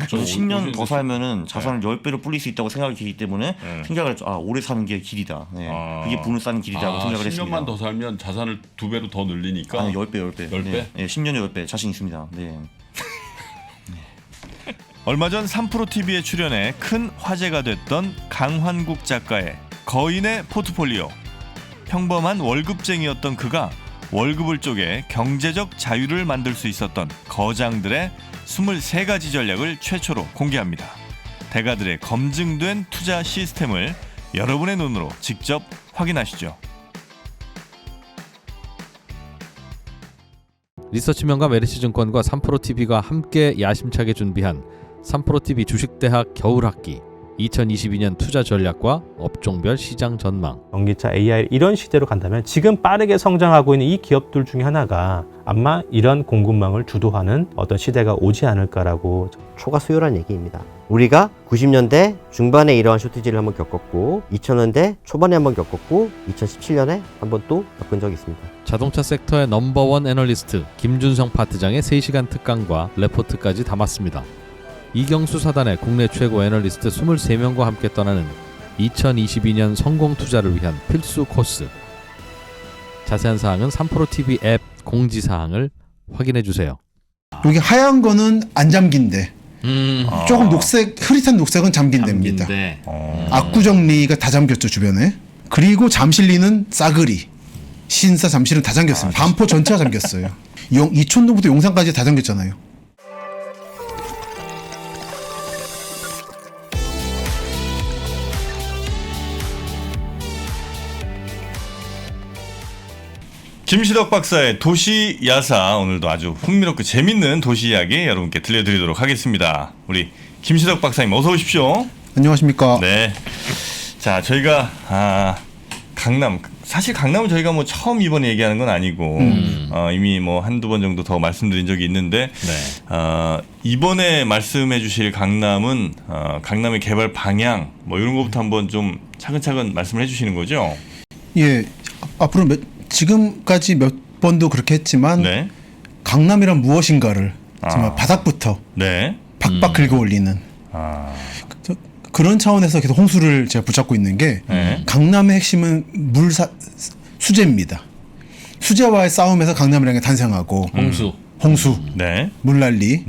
저는 10년 더 살면은 자산을 10배로 불릴 수 있다고 생각이 들기 때문에 생각을 했죠. 오래 사는 게 길이다. 그게 돈을 쌓는 길이라고 생각을 했습니다. 10년만 더 살면 자산을 2배로 더 늘리니까. 아니 10배. 10배? 네, 10년에 10배 자신 있습니다. 네. 얼마 전 3프로TV에 출연해 큰 화제가 됐던 강환국 작가의 거인의 포트폴리오. 평범한 월급쟁이였던 그가 월급을 쪼개 경제적 자유를 만들 수 있었던 거장들의 23가지 전략을 최초로 공개합니다. 대가들의 검증된 투자 시스템을 여러분의 눈으로 직접 확인하시죠. 리서치명가 메리츠증권과 3프로TV가 함께 야심차게 준비한 3프로TV 주식대학 겨울학기 2022년 투자 전략과 업종별 시장 전망. 전기차, AI 이런 시대로 간다면 지금 빠르게 성장하고 있는 이 기업들 중에 하나가 아마 이런 공급망을 주도하는 어떤 시대가 오지 않을까라고. 초과 수요란 얘기입니다. 우리가 90년대 중반에 이러한 쇼티지를 한번 겪었고 2000년대 초반에 한번 겪었고 2017년에 한번 또 겪은 적이 있습니다. 자동차 섹터의 넘버원 애널리스트 김준성 파트장의 3시간 특강과 레포트까지 담았습니다. 이경수 사단의 국내 최고 애널리스트 23명과 함께 떠나는 2022년 성공 투자를 위한 필수 코스. 자세한 사항은 3프로TV 앱 공지사항을 확인해주세요. 여기 하얀 거는 안 잠긴데 조금 녹색, 흐릿한 녹색은 잠긴답니다. 압구정리가 다 잠겼죠, 주변에. 그리고 잠실리는 싸그리, 신사 잠실은 다 잠겼습니다. 반포 전체가 잠겼어요. 이촌동부터 용산까지 다 잠겼잖아요. 김시덕 박사의 도시 야사, 오늘도 아주 흥미롭고 재밌는 도시 이야기 여러분께 들려드리도록 하겠습니다. 우리 김시덕 박사님 어서 오십시오. 안녕하십니까. 네. 자, 저희가 강남, 사실 강남은 저희가 뭐 처음 이번에 얘기하는 건 아니고 이미 뭐 한두 번 정도 더 말씀드린 적이 있는데 이번에 말씀해 주실 강남은 강남의 개발 방향 뭐 이런 것부터 한번 좀 차근차근 말씀을 해 주시는 거죠? 예, 앞으로 지금까지 몇 번도 그렇게 했지만 네. 강남이란 무엇인가를 정말 바닥부터 박박 긁어올리는 그런 차원에서 계속 홍수를 제가 붙잡고 있는 게 강남의 핵심은 수재입니다. 수재와의 싸움에서 강남이라는 게 탄생하고 홍수, 물난리,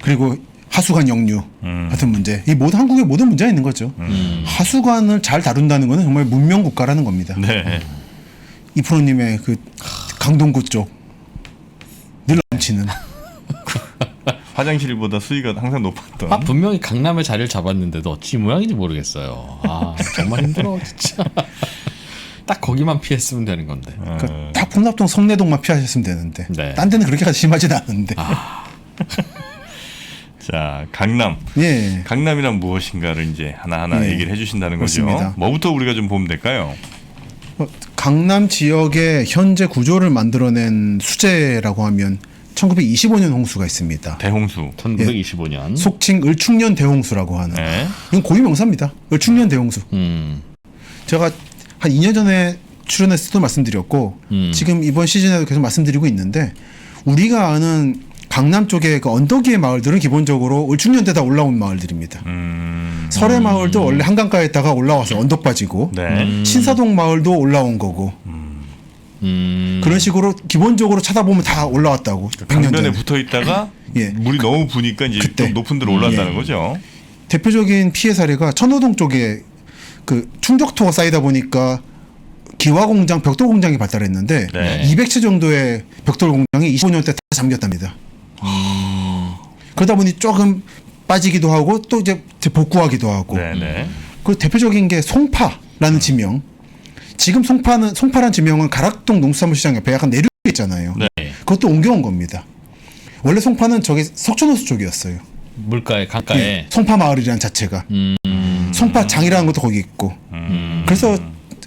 그리고 하수관 역류 같은 문제. 이 모든 한국의 모든 문제가 있는 거죠. 하수관을 잘 다룬다는 것은 정말 문명 국가라는 겁니다. 이프로님의 그 강동구 쪽 늘 넘치는 화장실보다 수위가 항상 높았던. 분명히 강남에 자리를 잡았는데도 어찌 모양인지 모르겠어요. 정말 힘들어 진짜. 딱 거기만 피했으면 되는 건데. 그러니까 딱 풍납동 성내동만 피하셨으면 되는데 딴 데는 그렇게까지 심하진 않은데. 자, 강남. 예. 강남이란 무엇인가를 이제 하나하나 얘기를 해주신다는 거죠. 그렇습니다. 뭐부터 우리가 좀 보면 될까요? 강남 지역의 현재 구조를 만들어낸 수재라고 하면 1925년 홍수가 있습니다. 대홍수. 1925년. 속칭 을충년 대홍수라고 하는. 이건 고유명사입니다. 을충년 대홍수. 제가 한 2년 전에 출연했을 때도 말씀드렸고 지금 이번 시즌에도 계속 말씀드리고 있는데 우리가 아는 강남 쪽의 그 언덕 위의 마을들은 기본적으로 을충년대다 올라온 마을들입니다. 설해 마을도 원래 한강가에다가 올라와서 언덕 빠지고 신사동 마을도 올라온 거고 그런 식으로 기본적으로 쳐다보면 다 올라왔다고. 강변에 붙어 있다가 물이 너무 부니까 이제 좀 높은 데로 올라왔다는 거죠. 대표적인 피해 사례가 천호동 쪽에 그 충격토가 쌓이다 보니까 기화공장, 벽돌 공장이 발달했는데 200채 정도의 벽돌 공장이 25년 때 다 잠겼답니다. 그러다 보니 조금 빠지기도 하고 또 이제 복구하기도 하고. 그 대표적인 게 송파라는 지명. 지금 송파란 지명은 가락동 농수산물시장 옆에 약간 내륙에 있잖아요. 그것도 옮겨온 겁니다. 원래 송파는 저기 석촌호수 쪽이었어요. 물가에 강가에. 송파 마을이라는 자체가. 송파장이라는 것도 거기 있고. 그래서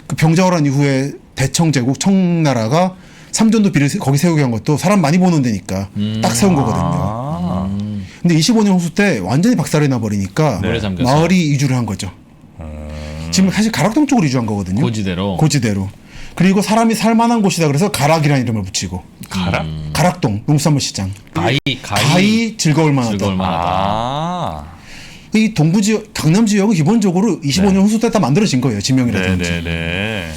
그 병자호란 이후에 대청제국 청나라가 삼전도 비를 거기 세우게 한 것도 사람 많이 보는 데니까 딱 세운 거거든요. 근데 25년 홍수 때 완전히 박살이 나버리니까 마을이 이주를 한 거죠. 지금 사실 가락동 쪽으로 이주한 거거든요. 고지대로. 그리고 사람이 살만한 곳이다 그래서 가락이라는 이름을 붙이고. 가락? 가락동 농수산물시장. 가히 즐거울 만하다. 이 동부 지역, 강남 지역은 기본적으로 25년 홍수 때 다 만들어진 거예요. 지명이라든지. 네네네.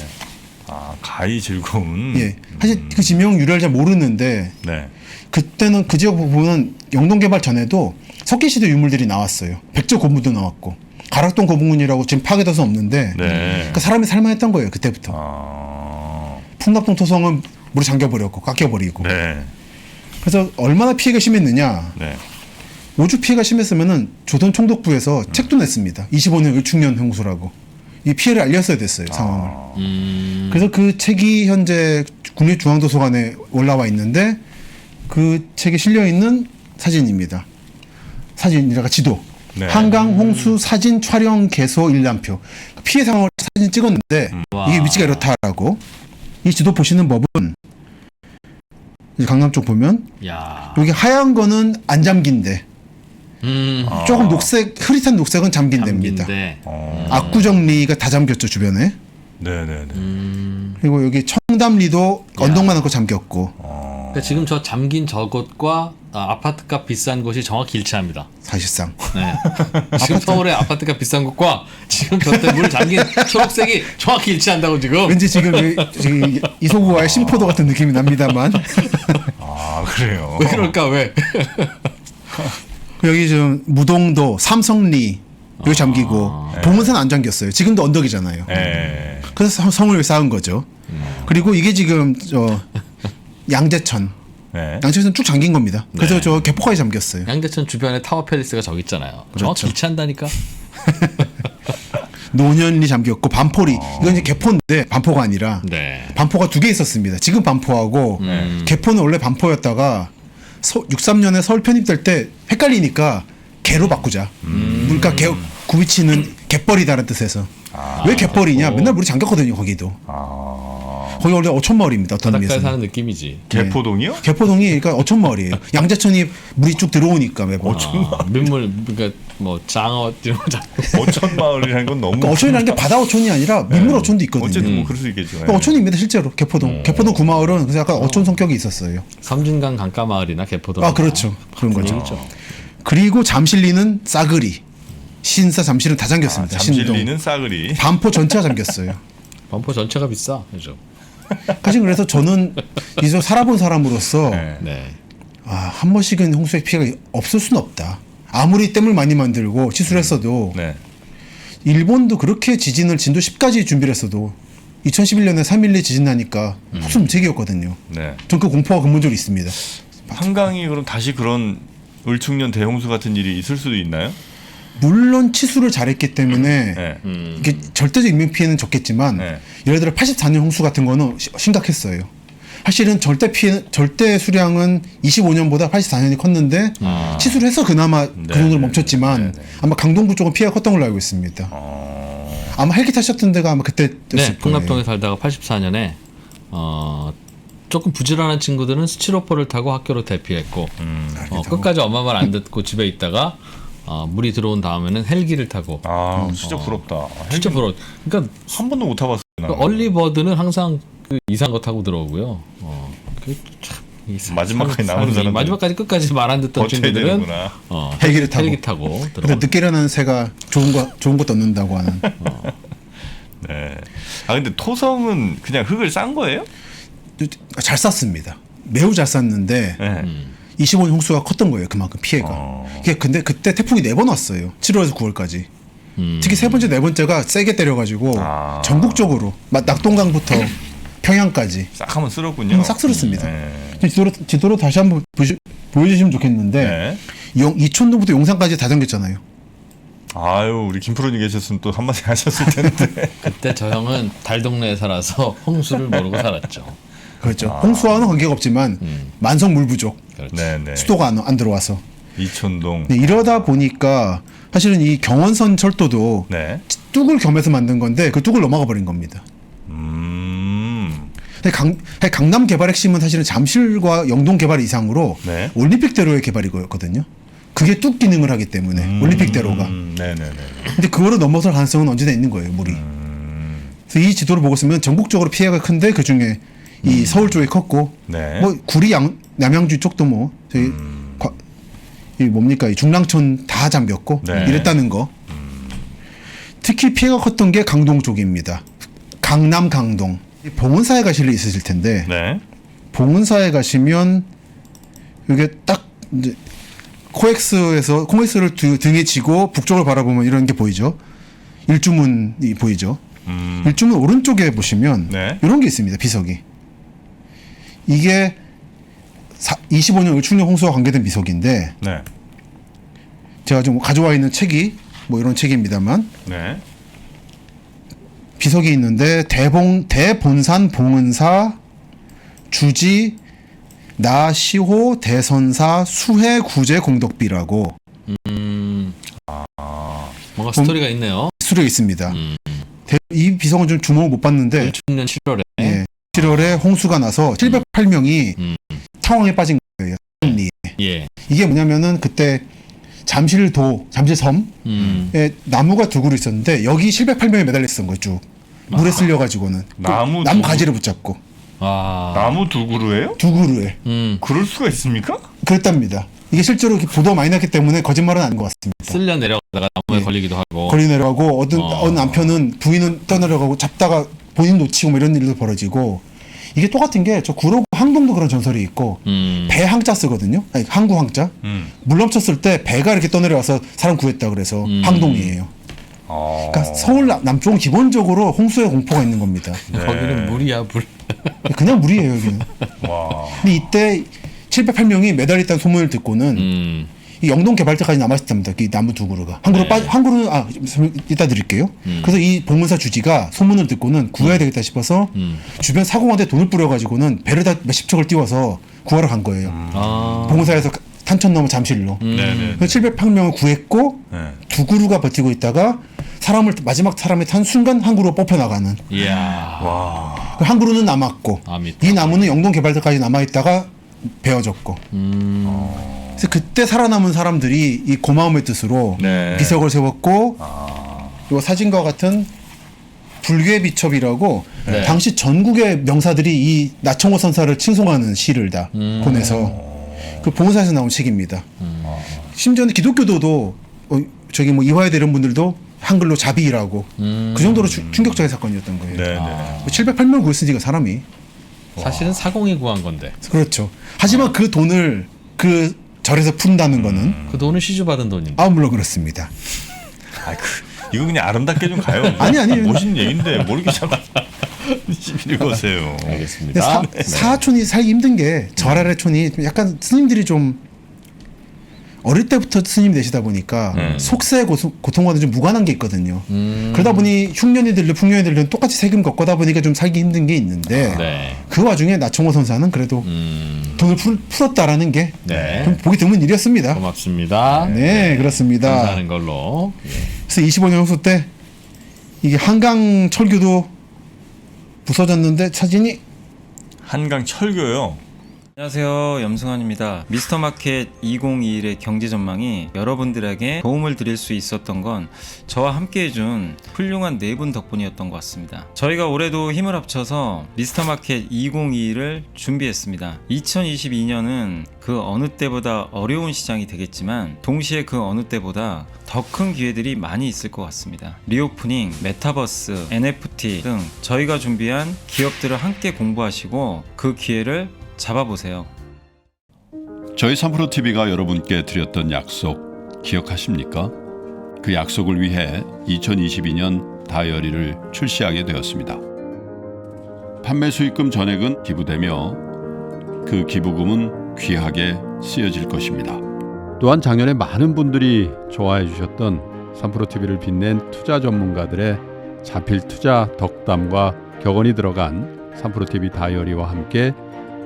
아, 가히 즐거운. 예. 사실 그 지명 유래를 잘 모르는데 네. 그때는 그 지역 보면 영동 개발 전에도 석기시대 유물들이 나왔어요. 백조 고문도 나왔고 가락동 거북문이라고 지금 파괴돼서 없는데 네. 그러니까 사람이 살만했던 거예요. 그때부터. 아. 풍납동 토성은 물에 잠겨버렸고 깎여버리고. 네. 그래서 얼마나 피해가 심했느냐. 네. 오주 피해가 심했으면은 조선 총독부에서 책도 냈습니다. 25년 을충년 홍수라고. 이 피해를 알렸어야 됐어요. 상황을. 그래서 그 책이 현재 국립중앙도서관에 올라와 있는데 그 책에 실려 있는 사진입니다. 사진이라가 지도. 네. 한강 홍수 사진 촬영 개소 일람표. 피해 상황을 사진 찍었는데 이게 위치가 이렇다라고. 이 지도 보시는 법은 이제 강남 쪽 보면 야. 여기 하얀 거는 안 잠긴데 조금 녹색 흐릿한 녹색은 잠긴 데입니다. 잠긴데. 압구정리가 다 잠겼죠 주변에. 네네네. 그리고 여기 청담리도 언덕만한 거 잠겼고 그러니까 지금 저 잠긴 저곳과 아파트값 비싼 곳이 정확히 일치합니다. 사실상 네. 지금 서울의 아파트가 비싼 곳과 지금 저때 물 잠긴 초록색이 정확히 일치한다고 지금. 왠지 지금 이소구와의 심포도 같은 느낌이 납니다만 아, 그래요. 왜 그럴까 왜? 여기 좀 무동도 삼성리 여기 잠기고 봉은산 안 잠겼어요. 지금도 언덕이잖아요. 네. 그래서 성을 쌓은 거죠. 그리고 이게 지금 저 양재천 네. 양재천 쭉 잠긴 겁니다. 그래서 저 개포까지 잠겼어요. 양재천 주변에 타워 팰리스가 저기 있잖아요. 그렇죠. 정확히 일치한다니까. 노년리 잠겼고 반포리 이건 이제 개포인데 반포가 아니라 네. 반포가 두 개 있었습니다. 지금 반포하고 개포는 원래 반포였다가 63년에 서울 편입될 때 헷갈리니까 개로 바꾸자. 그러니까 구비치는 갯벌이다라는 뜻에서. 왜 갯벌이냐? 맨날 물이 잠겼거든요. 거기도. 거기 원래 어촌마을입니다. 어떤 바닷가에 의미에서. 사는 느낌이지. 개포동이요? 개포동이 그러니까 어촌마을이에요. 양재천이 물이 쭉 들어오니까 매번. 민물 그러니까 뭐 장어 이런 거 어촌 마을이라는 건 너무. 그러니까 어촌이라는 게 바다 어촌이 아니라 민물 어촌도 있거든요. 어쨌든 뭐 그럴 수 있겠죠. 그러니까 어촌입니다 실제로 개포동. 개포동 구마을은 그래서 약간 어촌 성격이 있었어요. 섬진강 강가 마을이나 개포동. 아 그렇죠. 그런 거죠. 얘기죠. 그리고 잠실리는 싸그리. 신사 잠실은 다 잠겼습니다. 신동. 잠실리는 싸그리. 반포 전체가 잠겼어요. 반포 전체가 비싸. 그죠. 사실 그래서 저는 이제 살아본 사람으로서 네. 한 번씩은 홍수의 피해가 없을 수는 없다. 아무리 댐을 많이 만들고 시술했어도 네. 일본도 그렇게 지진을 진도 10까지 준비를 했어도 2011년에 3.12 지진 나니까 폭수무책이었거든요. 네. 전 그 공포가 근본적으로 있습니다. 한강이 그럼 다시 그런 을충년 대홍수 같은 일이 있을 수도 있나요? 물론 치수를 잘했기 때문에 네. 이게 절대적 인명 피해는 적겠지만 네. 예를 들어 84년 홍수 같은 거는 심각했어요. 사실은 절대 수량은 25년보다 84년이 컸는데 치수를 해서 그나마 그 정도로 멈췄지만 아마 강동구 쪽은 피해가 컸던 걸로 알고 있습니다. 아마 헬기 타셨던 데가 아마 그때였을 네. 거예요. 풍납동에 살다가 84년에 조금 부지런한 친구들은 스티로포를 타고 학교로 대피했고 끝까지 엄마 말 안 듣고 집에 있다가 물이 들어온 다음에는 헬기를 타고. 아, 진짜 부럽다. 진짜 부러워. 그러니까 한 번도 못 타봤어요. 그 얼리버드는 항상 그 이상한 거 타고 들어오고요. 마지막까지 남은 사람 마지막까지 끝까지 말 안 듣던 버텨야 친구들은 되는구나. 헬기를 타고. 헬기 타고 근데 들어가. 늦게 일어나는 새가 좋은 것 얻는다고 하는. 네. 아 근데 토성은 그냥 흙을 싼 거예요? 잘 쌌습니다. 매우 잘 쌌는데 네. 25년 홍수가 컸던 거예요. 그만큼 피해가. 근데 그때 태풍이 4번 왔어요. 7월에서 9월까지. 특히 세 번째, 네 번째가 세게 때려가지고 전국적으로 낙동강부터 평양까지 싹 한번 쓸었군요. 싹 쓸었습니다. 네. 지도로 다시 한번 보여주시면 좋겠는데 네. 이촌동부터 용산까지 다 잠겼잖아요. 아유 우리 김프로님 계셨으면 또 한마디 하셨을 텐데. 그때 저 형은 달 동네에 살아서 홍수를 모르고 살았죠. 그렇죠. 홍수와는 관계가 없지만 만성 물 부족, 그렇지. 네네. 수도가 안 들어와서. 이촌동. 네, 이러다 보니까 사실은 이 경원선 철도도 네. 뚝을 겸해서 만든 건데 그 뚝을 넘어가 버린 겁니다. 강남 개발 핵심은 사실은 잠실과 영동 개발 이상으로 네. 올림픽대로의 개발이거든요. 그게 뚝 기능을 하기 때문에 올림픽대로가. 네네네. 근데 그거를 넘어설 가능성은 언제나 있는 거예요, 물이. 그래서 이 지도를 보고 있으면 전국적으로 피해가 큰데 그 중에 이 서울 쪽이 컸고, 네. 뭐 구리 남양주 쪽도 뭐 저희 이 뭡니까 이 중랑천 다 잠겼고 네. 이랬다는 거. 특히 피해가 컸던 게 강동 쪽입니다. 강남 강동. 봉은사에 가실 일 있으실 텐데 네. 봉은사에 가시면 이게 딱 이제 코엑스를 등에 지고 북쪽을 바라보면 이런 게 보이죠. 일주문이 보이죠. 일주문 오른쪽에 보시면 네. 이런 게 있습니다. 비석이. 이게 25년 을충령 홍수와 관계된 비석인데 네. 제가 좀 가져와 있는 책이 뭐 이런 책입니다만 네. 비석이 있는데 대본산 봉은사 주지 나시호 대선사 수해 구제 공덕비라고 뭔가 스토리가 있네요. 수려 있습니다. 이 비석은 좀 주목을 못 받는데 2000년 7월에 예, 7월에 홍수가 나서 708명이 상황에 빠진 거예요. 예. 이게 뭐냐면은 그때 잠실섬에 나무가 두 그루 있었는데 여기 708명이 매달려 있었던 거죠. 쭉. 물에 쓸려가지고는 나무 나무 두 가지를 붙잡고 아. 나무 두 그루예요? 두 그루에 그럴 수가 있습니까? 그랬답니다. 이게 실제로 이렇게 보도가 많이 났기 때문에 거짓말은 아닌 것 같습니다. 쓸려 내려가다가 나무에 걸리기도 하고. 거리 내려가고 어느 남편은 부인은 떠내려가고 잡다가 본인 놓치고 뭐 이런 일도 벌어지고 이게 똑같은 게 저 구로구 항동도 그런 전설이 있고 배 항자 쓰거든요. 아니, 항구 항자. 물 넘쳤을 때 배가 이렇게 떠내려와서 사람 구했다 그래서 항동이에요. 그러니까 서울 남쪽은 기본적으로 홍수의 공포가 있는 겁니다. 네. 거기는 물이야 물. 그냥 물이에요 여기는. 와. 근데 이때 708명이 매달렸다는 소문을 듣고는 이 영동 개발때까지 남아있답니다. 이 나무 두 그루가 한 그루 한 그루는 이따 드릴게요. 그래서 이 봉문사 주지가 소문을 듣고는 구해야 되겠다 싶어서 주변 사공원에 돈을 뿌려가지고는 배를 다 몇십 척을 띄워서 구하러 간 거예요. 봉문사에서 탄천 넘어 잠실로. 네네. 708명을 구했고 네. 두 그루가 버티고 있다가 마지막 사람이 탄 순간 한 그루가 뽑혀 나가는. 이야. 와. 한 그루는 남았고 이 나무는 영동 개발때까지 남아 있다가 베어졌고. 그래서 그때 살아남은 사람들이 이 고마움의 뜻으로 네. 비석을 세웠고 이 사진과 같은 불교의 비첩이라고 네. 당시 전국의 명사들이 이 나청호 선사를 칭송하는 시를 다 보내서 그 봉사에서 나온 책입니다. 심지어는 기독교도도 저기 뭐 이화여대 이런 분들도 한글로 자비라고 그 정도로 충격적인 사건이었던 거예요. 네네. 708명 구했으니까 사람이. 사실은 사공이 구한 건데. 그렇죠. 하지만 그 돈을 그 절에서 푼다는 거는 그 돈은 시주받은 돈인데. 물론 그렇습니다. 이거 그냥 아름답게 좀 가요. 아니. 멋있는 얘기인데 뭘 이렇게 자꾸 읽으세요. 근데 알겠습니다. 사촌이 살기 힘든 게 절 아래촌이 좀 약간 스님들이 좀 어릴 때부터 스님 되시다 보니까 속세 고통과는 좀 무관한 게 있거든요. 그러다 보니 흉년이 들려 풍년이 들려 똑같이 세금 걷고다 보니까 좀 살기 힘든 게 있는데 네. 그 와중에 나청호 선사는 그래도 돈을 풀었다라는 게 네. 좀 보기 드문 일이었습니다. 고맙습니다. 네, 그렇습니다. 감사하는 걸로. 그래서 25년 홍수 때 이게 한강 철교도 부서졌는데 사진이 한강 철교요. 안녕하세요, 염승환입니다. 미스터마켓 2021의 경제 전망이 여러분들에게 도움을 드릴 수 있었던 건 저와 함께 해준 훌륭한 네 분 덕분이었던 것 같습니다. 저희가 올해도 힘을 합쳐서 미스터마켓 2021을 준비했습니다. 2022년은 그 어느 때보다 어려운 시장이 되겠지만 동시에 그 어느 때보다 더 큰 기회들이 많이 있을 것 같습니다. 리오프닝, 메타버스, NFT 등 저희가 준비한 기업들을 함께 공부하시고 그 기회를 잡아보세요. 저희 3프로TV가 여러분께 드렸던 약속 기억하십니까? 그 약속을 위해 2022년 다이어리를 출시하게 되었습니다. 판매 수익금 전액은 기부되며 그 기부금은 귀하게 쓰여질 것입니다. 또한 작년에 많은 분들이 좋아해 주셨던 3프로TV를 빛낸 투자 전문가들의 자필 투자 덕담과 격언이 들어간 3프로TV 다이어리와 함께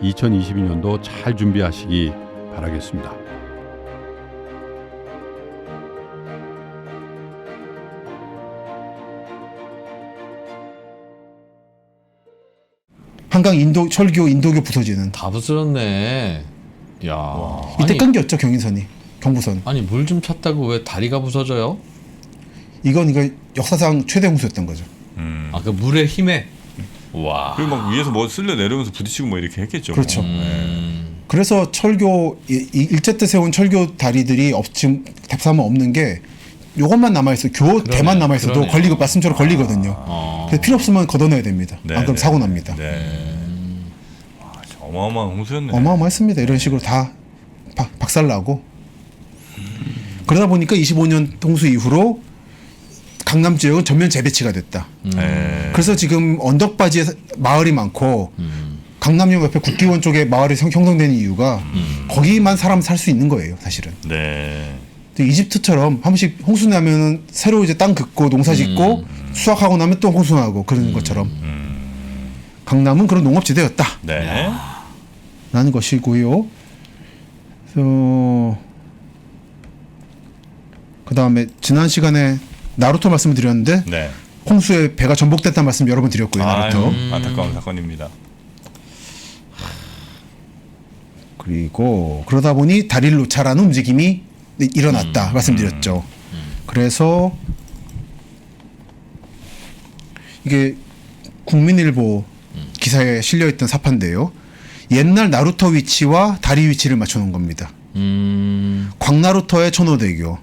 2022년도 잘 준비하시기 바라겠습니다. 한강 철교 인도교 부서지는 다 부서졌네. 야. 이때 끊겼죠 경인선이 경부선. 아니 물 좀 찼다고 왜 다리가 부서져요? 이건 역사상 최대 홍수였던 거죠. 그 물의 힘에. 와. 그리고 막 위에서 뭐 쓸려 내려오면서 부딪히고 뭐 이렇게 했겠죠. 그렇죠. 뭐. 그래서 철교 일제 때 세운 철교 다리들이 지금 대포사면 없는 게 요것만 남아 있어. 교대만 남아 있어도 걸리고 말씀처럼 걸리거든요. 그래서 필요 없으면 걷어내야 됩니다. 네, 안 그럼 사고 납니다. 네. 어마어마한 홍수였네. 어마어마했습니다. 이런 식으로 다 박살나고 그러다 보니까 25년 홍수 이후로 강남 지역은 전면 재배치가 됐다. 그래서 지금 언덕바지에 마을이 많고 강남역 옆에 국기원 쪽에 마을이 형성되는 이유가 거기만 사람 살 수 있는 거예요, 사실은. 네. 이집트처럼 한 번씩 홍수 나면은 새로 이제 땅 긋고 농사 짓고 수확하고 나면 또 홍수 나고 그런 것처럼 강남은 그런 농업지대였다. 네. 라는 것이고요. 그 다음에 지난 시간에 나루토 말씀을 드렸는데 네. 홍수에 배가 전복됐다는 말씀 여러 번 드렸고요. 나루토. 안타까운 사건입니다. 그리고 그러다 보니 다리를 놓자라는 움직임이 일어났다 말씀드렸죠. 그래서 이게 국민일보 기사에 실려있던 사파인데요. 옛날 나루터 위치와 다리 위치를 맞춰놓은 겁니다. 광나루터의 천호대교,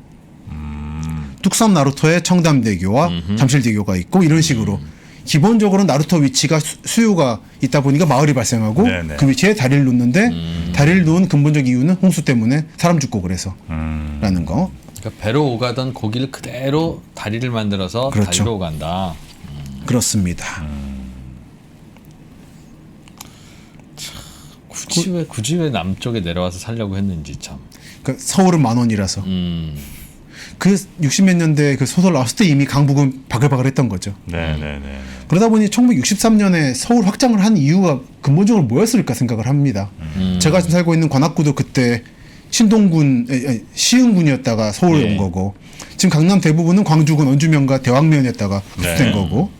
뚝섬 나루터의 청담대교와 잠실대교가 있고 이런 식으로 기본적으로 나루터 위치가 수요가 있다 보니까 마을이 발생하고 네네. 그 위치에 다리를 놓는데 다리를 놓은 근본적 이유는 홍수 때문에 사람 죽고 그래서 라는 거. 그러니까 배로 오가던 고기를 그대로 다리를 만들어서 그렇죠. 다리로 오간다. 그렇습니다. 굳이 왜 남쪽에 내려와서 살려고 했는지 참. 그러니까 서울은 10,000원이라서. 그 60몇 년대 그 소설 나왔을 때 이미 강북은 바글바글했던 거죠. 네네네. 그러다 보니 1963년에 서울 확장을 한 이유가 근본적으로 뭐였을까 생각을 합니다. 제가 지금 살고 있는 관악구도 그때 신동군, 시흥군이었다가 서울에 예. 온 거고 지금 강남 대부분은 광주군, 원주면과 대왕면이었다가 흡수된 네. 거고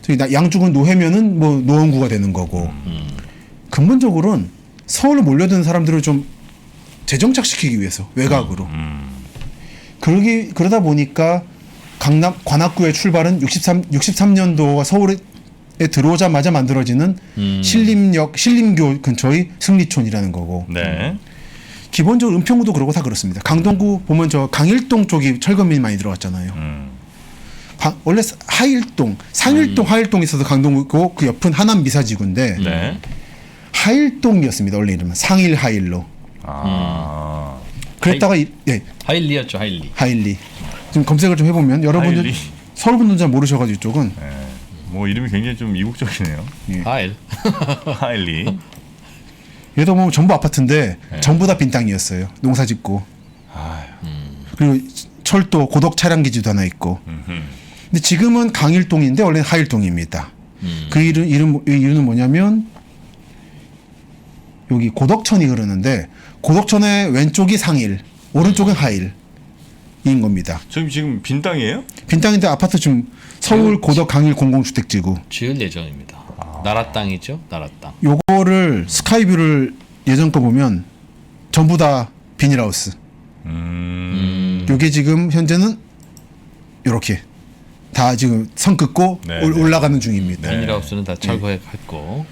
저기 양쪽은 노회면은 뭐 노원구가 되는 거고 근본적으로는 서울로 몰려드는 사람들을 좀 재정착시키기 위해서 외곽으로 그러다 보니까 강남 관악구의 출발은 63년도가 서울에 들어오자마자 만들어지는 신림교 근처의 승리촌이라는 거고. 네. 기본적으로 은평구도 그러고 다 그렇습니다. 강동구 보면 저 강일동 쪽이 철거민이 많이 들어왔잖아요. 원래 하일동, 상일동, 하일동이 있어서 강동구고 그 옆은 하남 미사지구인데 네. 하일동이었습니다. 원래 이름은 상일 하일로. 그랬다가 하일리였죠, 하일리. 하일리. 지금 검색을 좀 해보면 여러분들 하일리. 서울분들은 잘 모르셔가지고 이쪽은 뭐 이름이 굉장히 좀 이국적이네요. 하일. 하일리. 얘도 보면 전부 아파트인데 전부 다 빈 땅이었어요. 농사 짓고. 그리고 철도 고덕 차량 기지도 하나 있고. 근데 지금은 강일동인데 원래는 하일동입니다. 그 이유는 뭐냐면 여기 고덕천이 흐르는데 고덕천의 왼쪽이 상일, 오른쪽은 하일인 겁니다. 저기 지금 빈 땅이에요? 빈 땅인데 아파트 지금 서울 고덕 강일 공공주택지구. 지을 예정입니다. 나라 땅이죠, 나라 땅. 요거를 스카이뷰를 예전 거 보면 전부 다 비닐하우스. 요게 지금 현재는 요렇게 다 지금 선 긋고 네, 올라가는 중입니다. 비닐하우스는 다 철거했고.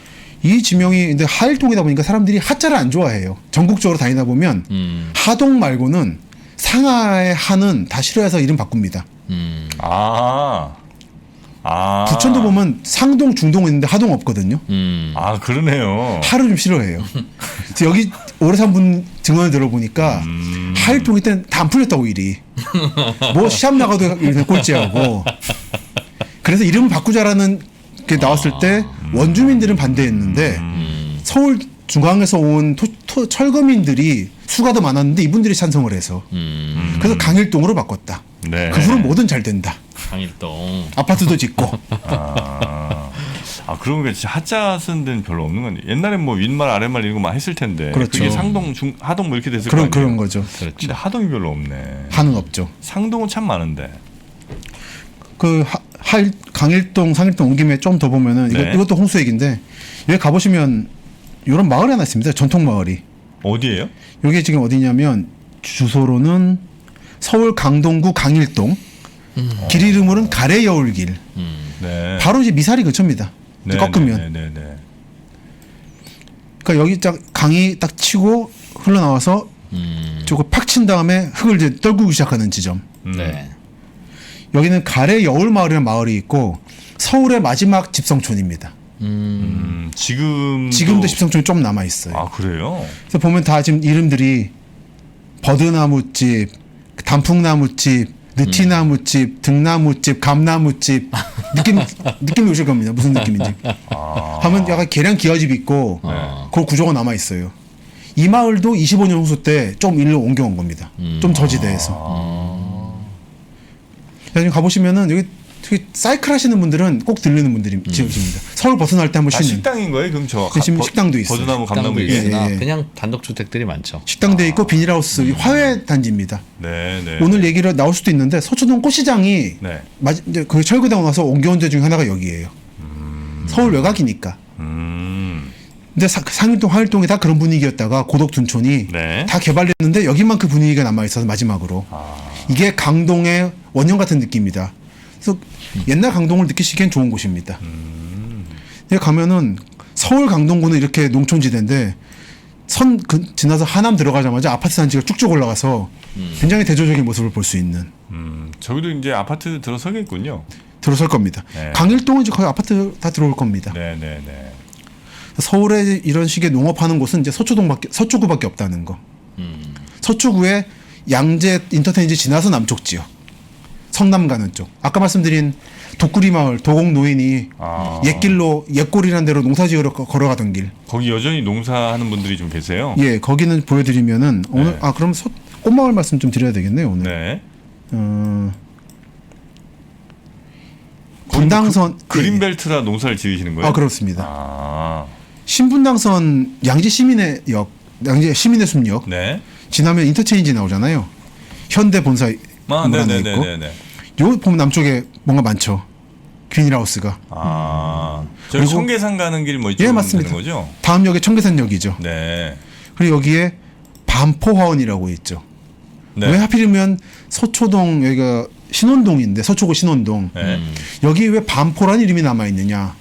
이 지명이 근데 하일동이다 보니까 사람들이 하자를 안 좋아해요. 전국적으로 다니다 보면 하동 말고는 상하의 하는 다 싫어해서 이름 바꿉니다. 부천도 보면 상동, 중동 있는데 하동 없거든요. 그러네요. 하를 좀 싫어해요. 그래서 여기 오래 산 분 증언을 들어보니까 하일동일 때는 다 안 풀렸다고 일이. 뭐 시합 나가도 이렇게 꼴찌하고. 그래서 이름을 바꾸자라는 게 나왔을 때 원주민들은 반대했는데 서울 중앙에서 온 철거민들이 수가 더 많았는데 이분들이 찬성을 해서 그래서 강일동으로 바꿨다. 네. 그 후로 뭐든 잘 된다. 강일동. 아파트도 짓고. 그런 게 진짜 하자 쓰는 데는 별로 없는 건데 옛날에 뭐 윗말 아랫말 이런 거 막 했을 텐데 그렇죠. 그게 상동 하동 뭐 이렇게 됐을 거 아니에요. 그런 거죠. 근데 하동이 별로 없네. 하는 없죠. 상동은 참 많은데. 그 강일동, 상일동 온 김에 좀 더 보면은 네. 이것도 홍수 얘기인데 여기 가보시면 이런 마을이 하나 있습니다. 전통 마을이. 어디예요? 여기 지금 어디냐면 주소로는 서울 강동구 강일동. 길 이름으로는 가래여울길. 네. 바로 이제 미사리 근처입니다. 네, 꺾으면. 네. 그러니까 여기 딱 강이 딱 치고 흘러나와서 저거 팍 친 다음에 흙을 이제 떨구기 시작하는 지점. 네. 여기는 가래 여울마을이라는 마을이 있고 서울의 마지막 집성촌입니다. 지금도 집성촌이 좀 남아 있어요. 아 그래요? 그래서 보면 다 지금 이름들이 버드나무집, 단풍나무집, 느티나무집, 등나무집, 감나무집 느낌이 오실 겁니다. 무슨 느낌인지. 하면 약간 계량 기와집이 있고 그 구조가 남아 있어요. 이 마을도 25년 홍수 때 좀 일로 옮겨온 겁니다. 좀 저지대에서. 나중에 가보시면은 여기 되게 사이클 하시는 분들은 꼭 들르는 분들이 지어집니다. 서울 벗어날 때 한번 쉬는. 식당인 거예요? 그럼 저 지금 식당도 있어요. 버드나무 감나무 식당도 있으나 예, 예. 그냥 단독주택들이 많죠. 식당도 있고 비닐하우스 화훼 단지입니다. 네. 오늘 얘기를 나올 수도 있는데 서초동 꽃시장이 네. 이제 그 철거되고 나서 옮겨온 데 중에 하나가 여기예요. 서울 외곽이니까. 근데 상일동, 화일동이 다 그런 분위기였다가 고덕둔촌이 네. 다 개발됐는데 여기만 그 분위기가 남아 있어서 마지막으로 이게 강동의 원형 같은 느낌이다. 그래서 옛날 강동을 느끼시기엔 좋은 곳입니다. 여기 가면은 서울 강동구는 이렇게 농촌지대인데 지나서 하남 들어가자마자 아파트 단지가 쭉쭉 올라가서 굉장히 대조적인 모습을 볼 수 있는. 저기도 이제 아파트 들어서겠군요. 들어설 겁니다. 네. 강일동은 이제 거의 아파트 다 들어올 겁니다. 네. 서울에 이런 식의 농업하는 곳은 이제 서초구밖에 없다는 거. 서초구에 양재 인터체인지 지나서 남쪽 지역, 성남 가는 쪽. 아까 말씀드린 독구리 마을 도곡 노인이 옛길로 옛골이라는 데로 농사지으러 걸어가던 길. 거기 여전히 농사하는 분들이 좀 계세요? 예, 거기는 보여드리면은 오늘 그럼 꽃마을 말씀 좀 드려야 되겠네요 오늘. 네. 분당선 그린벨트라 농사를 지으시는 거예요? 아 그렇습니다. 아. 신분당선 양재 시민의 숲역 네. 지나면 인터체인지 나오잖아요. 현대 본사 문화도 있고. 요 보면 남쪽에 뭔가 많죠. 비닐하우스가. 저기 그리고 청계산 가는 길 뭐 이쪽 예, 맞습니다. 되는 거죠? 다음 역에 청계산역이죠. 네. 그리고 여기에 반포화원이라고 있죠. 네. 왜 하필이면 서초동 여기가 신원동인데 서초구 신원동 네. 여기 왜 반포라는 이름이 남아 있느냐?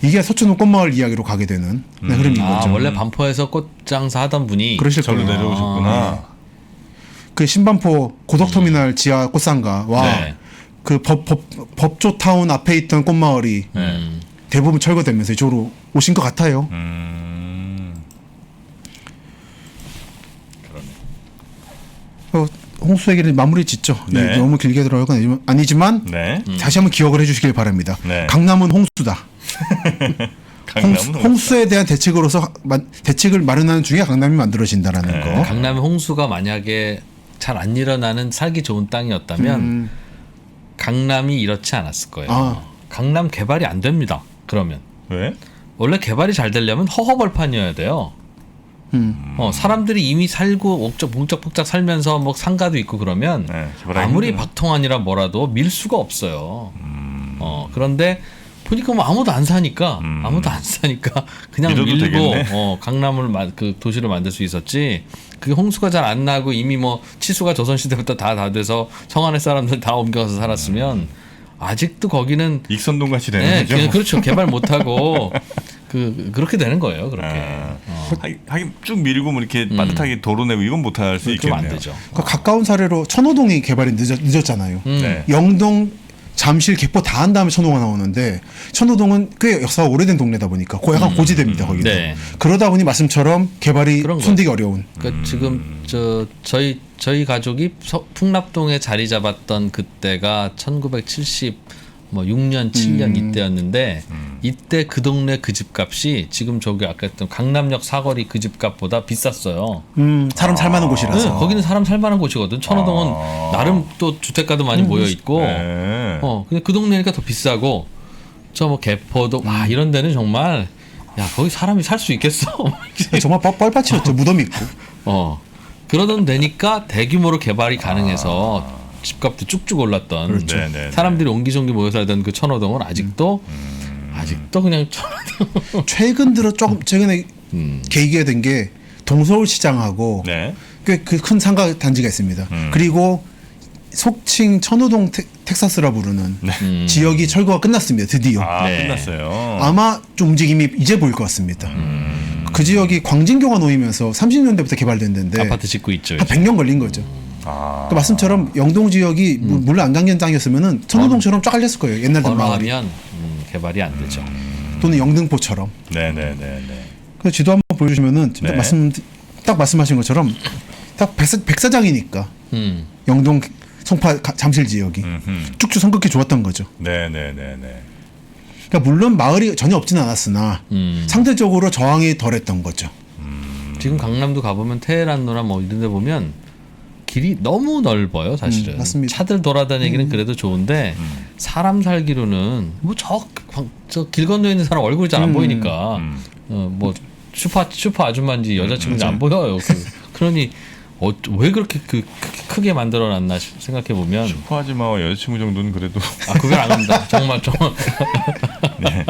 이게 서초동 꽃마을 이야기로 가게 되는 흐름인 거죠. 원래 반포에서 꽃장사 하던 분이 그러실 절로 거예요. 내려오셨구나. 그 신반포 고덕터미널 지하 꽃상가와 네. 그 법조타운 앞에 있던 꽃마을이 대부분 철거되면서 이쪽으로 오신 것 같아요. 홍수 얘기를 마무리 짓죠. 네. 너무 길게 들어갈 건 아니지만 네. 다시 한번 기억을 해주시길 바랍니다. 네. 강남은 홍수다. 강남은 홍수에 대한 대책을 마련하는 중에 강남이 만들어진다라는 거. 강남의 홍수가 만약에 잘 안 일어나는 살기 좋은 땅이었다면 강남이 이렇지 않았을 거예요. 강남 개발이 안 됩니다. 그러면 왜? 원래 개발이 잘 되려면 허허벌판이어야 돼요. 사람들이 이미 살고 옥적복적 살면서 뭐 상가도 있고 그러면 아무리 박통환이라 뭐라도 밀 수가 없어요. 그런데 보니까 뭐 아무도 안 사니까 그냥 밀고 강남을 그 도시를 만들 수 있었지. 그게 홍수가 잘 안 나고 이미 뭐 치수가 조선시대부터 다 돼서 성안의 사람들 다 옮겨가서 살았으면 아직도 거기는 익선동 같이 되는 거죠. 그렇죠. 개발 못하고 그렇게 되는 거예요. 그렇게. 하긴 쭉 밀고 뭐 이렇게 빠듯하게 도로 내고 이건 못할 수 있겠네요. 좀 안 되죠. 가까운 사례로 천호동이 개발이 늦었잖아요. 네. 영동, 잠실, 개포 다 한 다음에 천호가 나오는데 천호동은 꽤 역사가 오래된 동네다 보니까 약간 고지대입니다. 거기는. 네. 그러다 보니 말씀처럼 개발이 손대기 어려운. 그러니까 지금 저희 가족이 풍납동에 자리 잡았던 그때가 1970 6년 7년 이때였는데 이때 그 동네 그 집값이 지금 저기 아까 했던 강남역 사거리 그 집값보다 비쌌어요. 사람 살만한 곳이라서. 네, 거기는 사람 살만한 곳이거든. 천호동은 나름 또 주택가도 많이 모여 있고. 근데 그 동네니까 더 비싸고 저 뭐 개포도 이런 데는 정말 거기 사람이 살 수 있겠어. 정말 뻘밭이었죠. 무덤 있고. 그러던 데니까 대규모로 개발이 가능해서 집값도 쭉쭉 올랐던 그렇죠. 사람들이 옹기종기 모여 살던 그 천호동은 아직도 그냥 최근 들어 최근에 계기가 된 게 동서울시장하고 꽤 그 큰 상가 단지가 있습니다. 그리고 속칭 천호동 텍사스라 부르는 지역이 철거가 끝났습니다. 드디어. 끝났어요. 아마 좀 움직임이 이제 보일 것 같습니다. 그 지역이 광진교가 놓이면서 30년대부터 개발된 데인데 아파트 짓고 있죠. 한 100년 걸린 거죠. 아. 그 말씀처럼 영동 지역이 물론 안강gen 땅이었으면은 천호동처럼 쫙 깔렸을 거예요. 옛날 마을이. 번화하면 개발이 안 되죠. 또는 영등포처럼. 네네네네. 그래서 지도 한번 보여주시면은 지금 네. 딱 말씀하신 것처럼 딱 백사장이니까 영동 송파 잠실 지역이 쭉쭉 성격이 좋았던 거죠. 네네네네. 그러니까 물론 마을이 전혀 없지는 않았으나 상대적으로 저항이 덜했던 거죠. 지금 강남도 가보면 테헤란로나 뭐 이런 데 보면 길이 너무 넓어요, 사실은. 맞습니다. 차들 돌아다니기는 그래도 좋은데 사람 살기로는 뭐 저 길 건너에 있는 사람 얼굴이 잘 안 보이니까 뭐 슈퍼 아줌마인지 여자친구인지 안 보여요. 그러니 왜 그렇게 크게 만들어놨나 생각해 보면 슈퍼아줌마와 여자친구 정도는 그래도 구별 안 합니다. 정말 좀 네.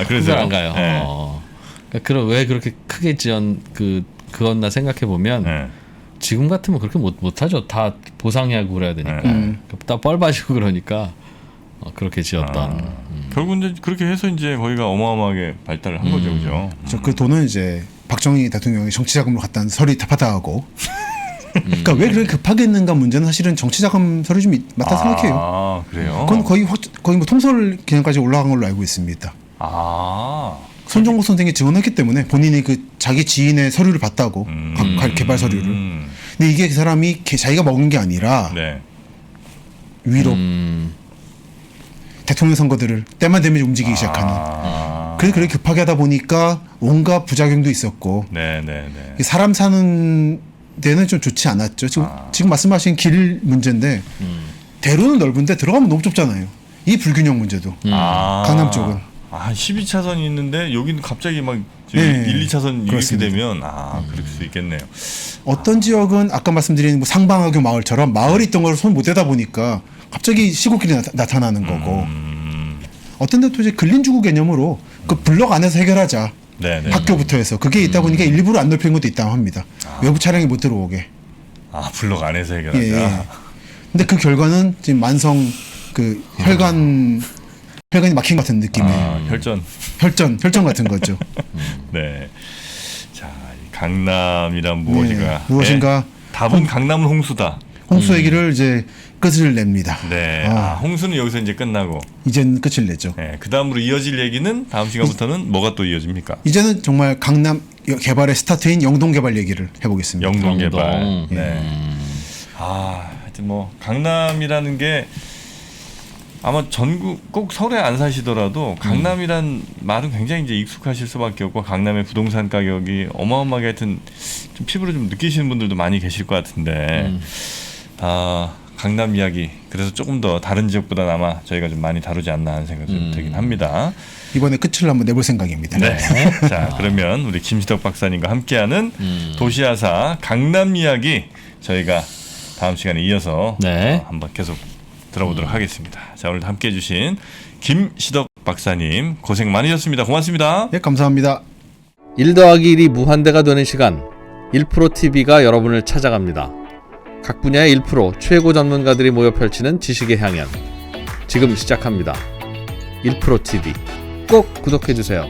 그래서 구별 안 가요. 네. 그러니까 그럼 왜 그렇게 크게 그었나 생각해 보면 네. 지금 같으면 그렇게 못하죠. 다 보상하고 그래야 되니까 다 뻘받이고 그러니까 그렇게 지었던. 결국 이제 그렇게 해서 이제 거기가 어마어마하게 발달을 한 거죠, 그죠? 그 돈은 이제 박정희 대통령이 정치자금으로 갖다 서류 다 받아가고. 그러니까 왜 그렇게 급하게 했는가 문제는 사실은 정치자금 서류 좀 맞다 생각해요. 아 그래요? 그건 거의 뭐 통솔 개념까지 올라간 걸로 알고 있습니다. 아 손정국 선생이 증언했기 때문에 본인이 그 자기 지인의 서류를 봤다고 개발 서류를. 근데 이게 그 사람이 자기가 먹은 게 아니라 네. 위로 대통령 선거들을 때만 되면 움직이기 시작하는. 그래서 그렇게 급하게 하다 보니까 온갖 부작용도 있었고. 네네네. 사람 사는 데는 좀 좋지 않았죠. 지금 말씀하신 길 문제인데 대로는 넓은데 들어가면 너무 좁잖아요. 이 불균형 문제도. 강남 쪽은. 한 12차선이 있는데 여기는 갑자기 막 네, 1, 2차선 이렇게 그렇습니다. 되면 그럴 수 있겠네요. 어떤 지역은 아까 말씀드린 뭐 상방하교 마을처럼 마을이 있던 걸 손 못 대다 보니까 갑자기 시골길이 나타나는 거고 어떤 데도 이제 근린주거 개념으로 그 블럭 안에서 해결하자. 네네. 학교부터 해서 그게 있다 보니까 일부러 안 넓힌 것도 있다고 합니다. 외부 차량이 못 들어오게. 블록 안에서 해결하자. 예. 근데 그 결과는 지금 만성 그 혈관이 막힌 것 같은 느낌의 혈전 같은 거죠. 네. 자, 이 강남이란 무엇인가? 네, 무엇인가? 답은 강남은 홍수다. 홍수 얘기를 이제 끝을 냅니다. 네. 홍수는 여기서 이제 끝나고. 이제는 끝을 내죠. 네. 그 다음으로 이어질 얘기는 다음 시간부터는 뭐가 또 이어집니까? 이제는 정말 강남 개발의 스타트인 영동 개발 얘기를 해보겠습니다. 영동 개발. 영동. 네. 하여튼 뭐 강남이라는 게 아마 전국 꼭 서울에 안 사시더라도 강남이란 말은 굉장히 이제 익숙하실 수밖에 없고 강남의 부동산 가격이 어마어마하게 하여튼 좀 피부로 좀 느끼시는 분들도 많이 계실 것 같은데 강남 이야기 그래서 조금 더 다른 지역보다 아마 저희가 좀 많이 다루지 않나 하는 생각이 좀 들긴 합니다. 이번에 끝을 한번 내볼 생각입니다. 네. 자 그러면 우리 김시덕 박사님과 함께하는 도시아사 강남 이야기 저희가 다음 시간에 이어서 한번 계속 들어보도록 하겠습니다. 자 오늘도 함께해 주신 김시덕 박사님 고생 많으셨습니다. 고맙습니다. 네, 감사합니다. 1 더하기 1이 무한대가 되는 시간 1프로TV가 여러분을 찾아갑니다. 각 분야의 1프로 최고 전문가들이 모여 펼치는 지식의 향연 지금 시작합니다. 1프로TV 꼭 구독해주세요.